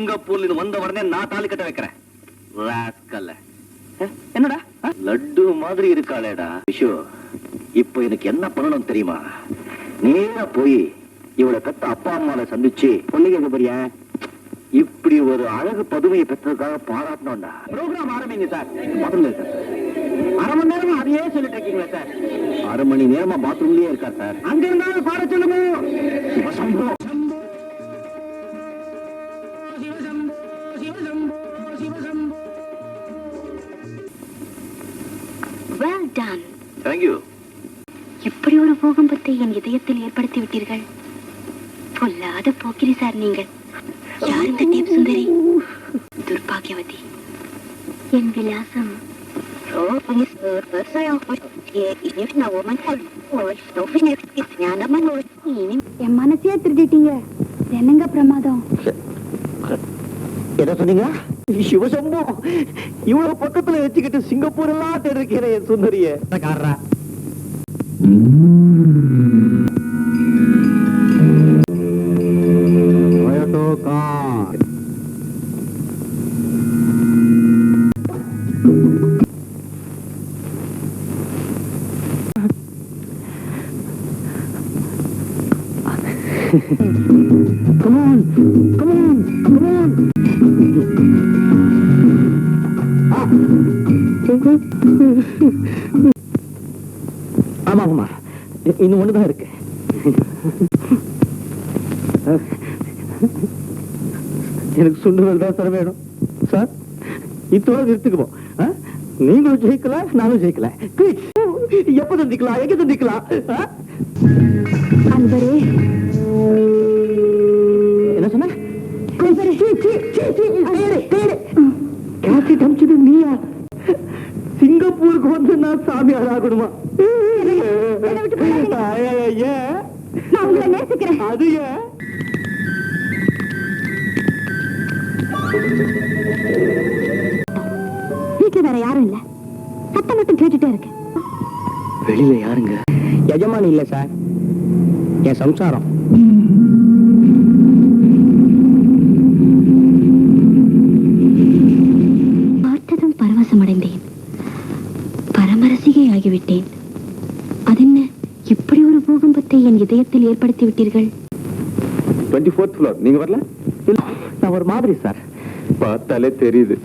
சிங்கப்பூர்ல வந்த உடனே நான் தாலி கட்ட வைக்கிறேன். என்னடா லட்டு மாதிரி இருக்காளேடா விஷு. இப்ப எனக்கு என்ன பண்ணணும் தெரியுமா? நேரா போய் இவளை பெத்த அப்பா அம்மாவை சந்திச்சு பொண்ணுங்க போறியா, இப்படி ஒரு அழகு பதுமையை பெற்றதுக்காக பாராட்டணும்டா. ப்ரோக்ராம் ஆரம்பிங்க சார். முதல்ல சார் அரை மணி நேரமா அதையே சொல்லிட்டு இருக்கீங்களா சார்? அரை மணி நேரமா பாத்ரூம்லயே இருக்கா சார். அங்க இருந்தாலும் பாட சொல்லுங்க. Well done. Thank you. இப்படி ஒரு பூகம்பத்தை என் இதயத்தில் ஏற்படுத்தி விட்டீர்கள். பொல்லாத போக்கிரி சார் நீங்கள். யார் இந்த டேப் சுந்தரி? துர்பாகியவதி. என் விலாசம் என் மனசையே திருடிட்டீங்க. என்னங்க பிரமாதம்? என்ன சொன்னீங்க? சிவசம்பு, இவ்வளவு பக்கத்துல வச்சுக்கிட்டு சிங்கப்பூர் எல்லாம் தேடிருக்கிற என் சுந்தரிய காரா. Come on, come on, come on. ஆமா ஆமா, இன்னும் ஒண்ணுதான் இருக்கு. எனக்கு சுண்டுதல் தான் சார் வேணும் சார். இத்தோட நிறுத்துக்குவோம். நீங்களும் ஜெயிக்கல, நானும் ஜெயிக்கல. எப்ப தந்திக்கலாம், எங்க தந்திக்கலாம்? அன்பரே, என்ன சொன்ன? நீயா சிங்கப்பூருக்கு வந்து நான் சாமியார் ஆகணுமா? அது ஏன்? வீட்டுல வேற யாரும் இல்ல, சத்தம் மட்டும் கேட்டுட்டே இருக்கு. வெளியில யாருங்க? எஜமானி இல்ல சார், என் சம்சாரம். பார்த்ததும் பரவசமடைந்தேன், பரமரசிகை ஆகிவிட்டேன். அதென்ன இப்படி ஒரு பூகம்பத்தை என் இதயத்தில் ஏற்படுத்தி விட்டீர்கள்? 24th floor. நீங்க வரல? நான் ஒரு மாதிரி சார், பார்த்தாலே தெரியுது.